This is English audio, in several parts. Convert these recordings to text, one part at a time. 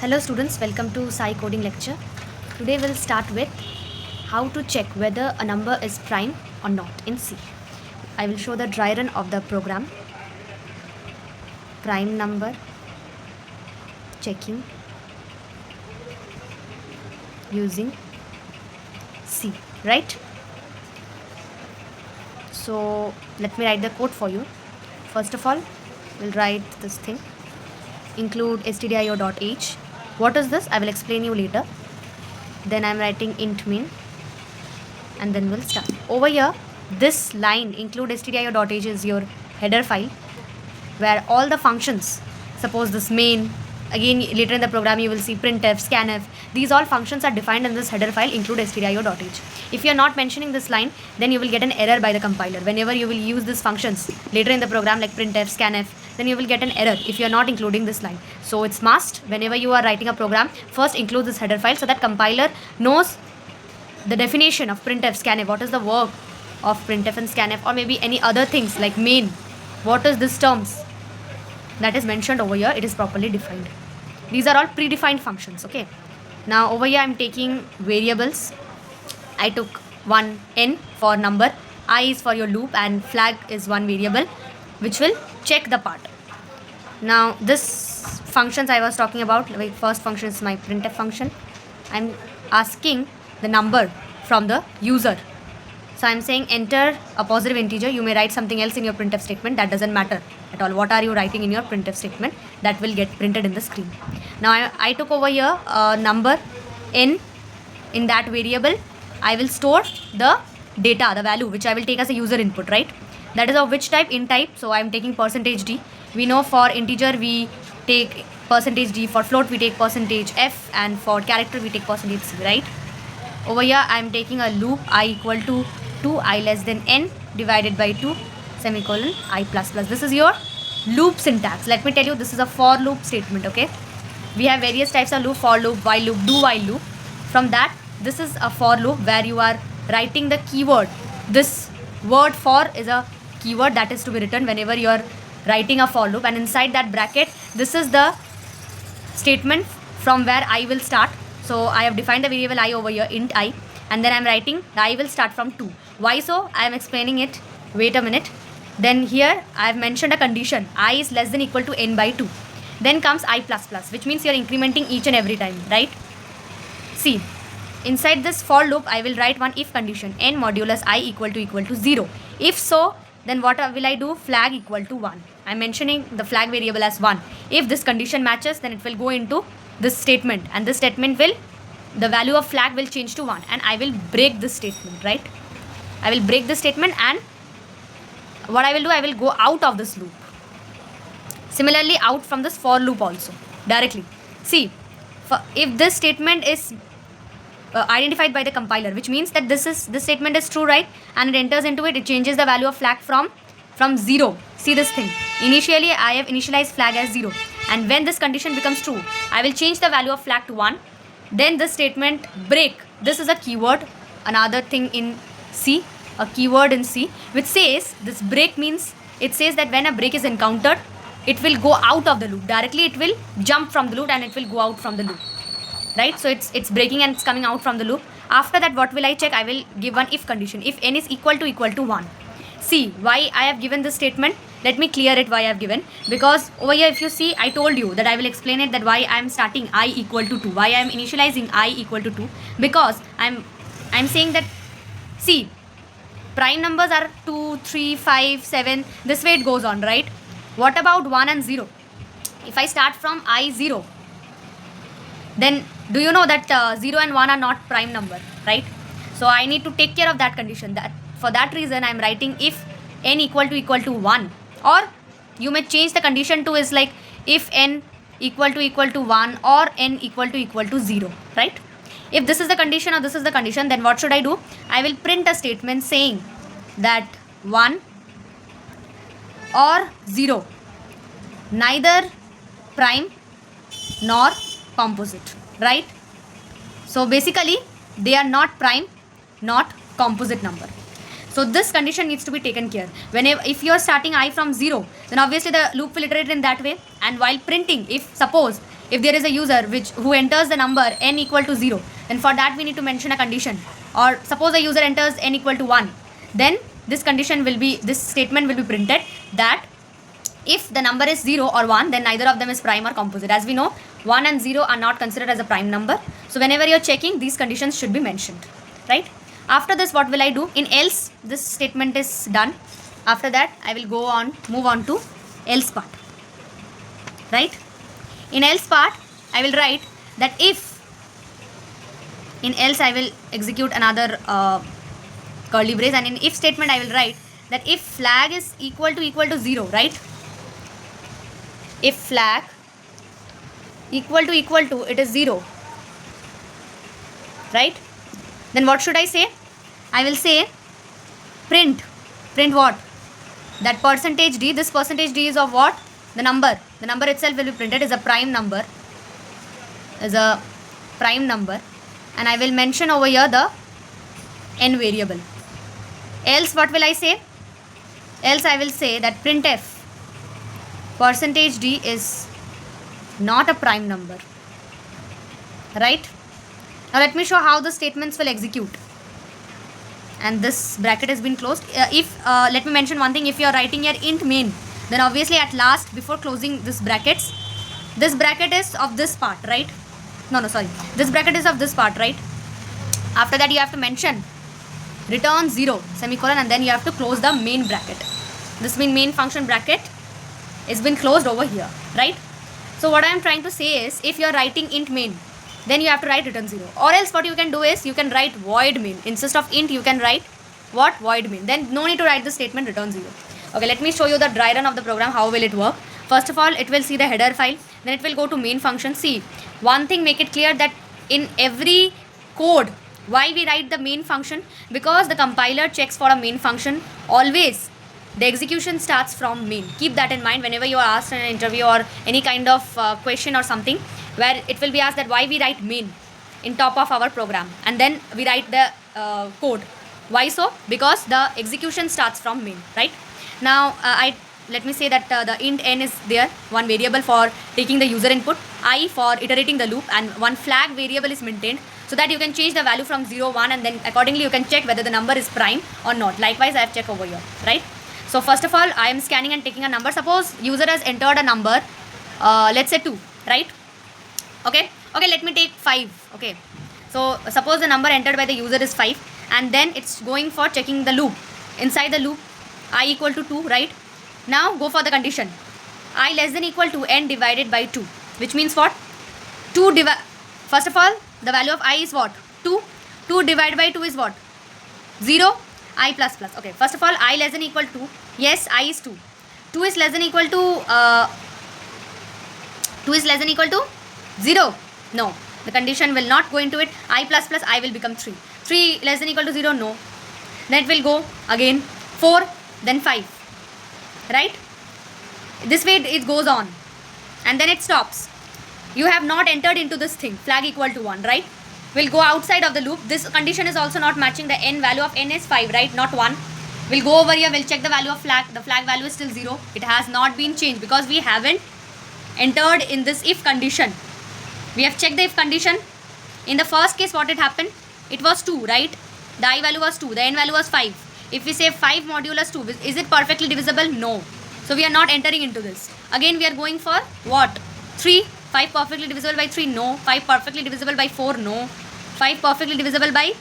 Hello students, welcome to Sai Coding lecture. Today we'll start with how to check whether a number is prime or not in C. I will show the dry run of the program. Prime number, checking using C, right? So let me write the code for you. First of all, we'll write this thing, include stdio.h. What is this? I will explain you later. Then I'm writing int min, and then we'll start. Over here, this line include stdio.h is your header file where all the functions, suppose this main, again later in the program you will see printf, scanf, these all functions are defined in this header file include stdio.h. If you are not mentioning this line, then you will get an error by the compiler. Whenever you will use these functions later in the program like printf, scanf, then you will get an error if you are not including this line. So it's must, whenever you are writing a program, first include this header file so that compiler knows the definition of printf, scanf, what is the work of printf and scanf, or maybe any other things like main, what is this terms that is mentioned over here, it is properly defined. These are all predefined functions. Okay, now over here I'm taking variables. I took one n for number, I is for your loop, and flag is one variable which will check the part. Now this functions I was talking about, like first function is my printf function. I'm asking the number from the user. So I'm saying enter a positive integer. You may write something else in your printf statement, that doesn't matter at all. What are you writing in your printf statement, that will get printed in the screen. Now I took over here a number n. In that variable I will store the data, the value which I will take as a user input, right? That is of which type? Int type. So I'm taking %d. We know for integer we take %d, for float we take %f, and for character we take %c, right? Over here I am taking a loop I equal to 2, I less than n divided by 2 semicolon I plus plus. This is your loop syntax. Let me tell you, this is a for loop statement. Okay, we have various types of loop: for loop, while loop, do while loop. From that, this is a for loop where you are writing the keyword. This word for is a keyword that is to be written whenever you are writing a for loop, and inside that bracket this is the statement from where I will start. So I have defined the variable I over here, int I, and then I am writing the I will start from 2. Why so? I am explaining it. Wait a minute. Then here I have mentioned a condition, I is less than equal to n by 2. Then comes I plus plus, which means you are incrementing each and every time, right? See, inside this for loop I will write one if condition, n modulus I equal to 0. If so, then what will I do? Flag equal to 1. I am mentioning the flag variable as 1. If this condition matches, then it will go into this statement, and this statement will, the value of flag will change to 1, and I will break this statement, right? I will break this statement, and what I will do, I will go out of this loop. Similarly, out from this for loop also directly. See, if this statement is identified by the compiler, which means that this statement is true, right? And it enters into it, it changes the value of flag from 0. See this thing, initially I have initialized flag as 0, and when this condition becomes true, I will change the value of flag to 1. Then this statement break, this is a keyword, another thing in C, a keyword in C, which says, this break means, it says that when a break is encountered, it will go out of the loop directly, it will jump from the loop and it will go out from the loop, right? So it's breaking and it's coming out from the loop. After that, what will I check? I will give one if condition, if n is equal to 1. See why I have given this statement. Let me clear it why I have given, because over here if you see, I told you that I will explain it, that why I am starting I equal to 2, why I am initializing I equal to 2, because I'm saying that, see, prime numbers are 2, 3, 5, 7, this way it goes on, right? What about 1 and 0? If I start from I 0, then do you know that 0 and 1 are not prime number, right? So I need to take care of that condition. That for that reason I am writing if n equal to 1, or you may change the condition to is like if n equal to 1 or n equal to 0, right? If this is the condition or this is the condition, then what should I do? I will print a statement saying that 1 or 0, neither prime nor composite, right? So basically they are not prime, not composite number. So this condition needs to be taken care. If you are starting I from 0, then obviously the loop will iterate in that way. And while printing, if suppose if there is a user who enters the number n equal to 0, then for that we need to mention a condition. Or suppose a user enters n equal to 1, then this statement will be printed that if the number is 0 or 1, then neither of them is prime or composite. As we know, 1 and 0 are not considered as a prime number. So whenever you're checking, these conditions should be mentioned, right? After this, what will I do? In else, this statement is done. After that, I will move on to else part, right? In else part, I will write that if, in else I will execute another curly brace, and in if statement I will write that if flag is equal to 0, right? If flag equal to it is 0, right? Then what should I say? I will say print what? That percentage d, this percentage d is of what? The number itself will be printed as a prime number, and I will mention over here the n variable. Else what will I say? Else I will say that printf percentage d is not a prime number, right? Now let me show how the statements will execute. And this bracket has been closed. Let me mention one thing. If you are writing here int main, then obviously at last, before closing this bracket is of this part, right? This bracket is of this part, right? After that you have to mention return 0 semicolon, and then you have to close the main bracket. This main function bracket has been closed over here, right? So what I am trying to say is, if you are writing int main, then you have to write return 0, or else what you can do is you can write void main. Instead of int, you can write what? Void main. Then no need to write the statement return 0. Okay, let me show you the dry run of the program. How will it work? First of all, it will see the header file, then it will go to main function. See, one thing, make it clear that in every code, why we write the main function? Because the compiler checks for a main function always. The execution starts from main. Keep that in mind whenever you are asked in an interview or any kind of question or something, where it will be asked that why we write main in top of our program, and then we write the code. Why so? Because the execution starts from main, right? Now let me say that the int n is there, one variable for taking the user input, I for iterating the loop, and one flag variable is maintained, so that you can change the value from 0, 1, and then accordingly you can check whether the number is prime or not. Likewise, I have checked over here, right? So first of all, I am scanning and taking a number. Suppose user has entered a number, let's say 2, right? Okay, let me take 5. Okay, so suppose the number entered by the user is 5, and then it's going for checking the loop. Inside the loop, I equal to 2, right? Now go for the condition, I less than equal to n divided by 2, which means what? First of all, the value of I is what? 2. 2 divided by 2 is what? 0. I plus plus. Okay, first of all, I less than equal to, yes, I is 2. 2 is less than equal to 0. No, the condition will not go into it. I plus plus I will become 3. 3 less than equal to 0. No. Then it will go again 4, then 5. Right? This way it goes on, and then it stops. You have not entered into this thing, flag equal to 1, right? We'll go outside of the loop. This condition is also not matching. The n value of n is 5, right? Not 1. We'll go over here. We'll check the value of flag. The flag value is still 0. It has not been changed because we haven't entered in this if condition. We have checked the if condition. In the first case, what had happened? It was 2, right? The I value was 2. The n value was 5. If we say 5 modulus 2, is it perfectly divisible? No. So we are not entering into this. Again, we are going for what? 3. 5 perfectly divisible by 3? No. 5 perfectly divisible by 4? No. 5 perfectly divisible by?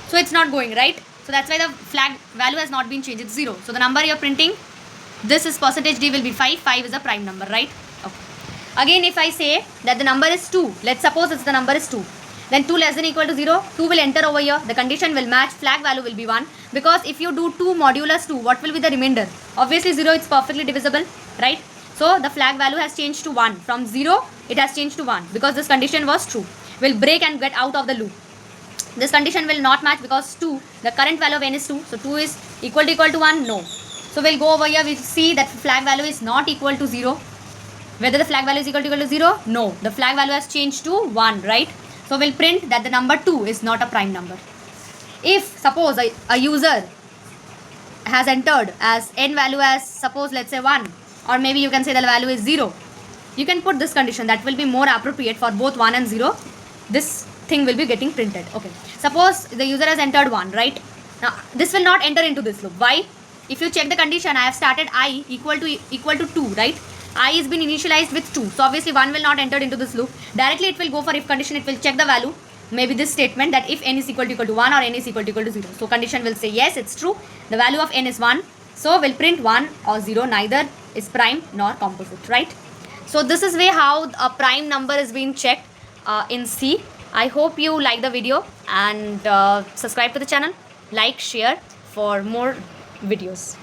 So it's not going, right? So that's why the flag value has not been changed. It's 0. So the number you're printing, this is percentage d will be 5. 5 is a prime number, right? Okay. Again, if I say that the number is 2, let's suppose the number is 2. Then 2 less than equal to 0, 2 will enter over here. The condition will match, flag value will be 1. Because if you do 2 modulus 2, what will be the remainder? Obviously 0 is perfectly divisible, right? So the flag value has changed to 1. From 0, it has changed to 1 because this condition was true. We'll break and get out of the loop. This condition will not match because 2, the current value of n is 2. So 2 is equal to 1? No. So we'll go over here, we'll see that flag value is not equal to 0. Whether the flag value is equal to 0? No. The flag value has changed to 1, right? So we'll print that the number 2 is not a prime number. If suppose a user has entered as n value as suppose let's say 1, or maybe you can say the value is 0. you can put this condition. That will be more appropriate for both 1 and 0. This thing will be getting printed. Okay. Suppose the user has entered 1, right? Now, this will not enter into this loop. Why? If you check the condition, I have started I equal to 2, right? I is been initialized with 2. So, obviously, 1 will not enter into this loop. Directly, it will go for if condition. It will check the value. Maybe this statement that if n is equal to 1 or n is equal to 0. So, condition will say yes, it's true. The value of n is 1. So, we'll print 1 or 0. Neither is prime nor composite, right? So, this is way how a prime number is being checked in C. I hope you like the video and subscribe to the channel. Like, share for more videos.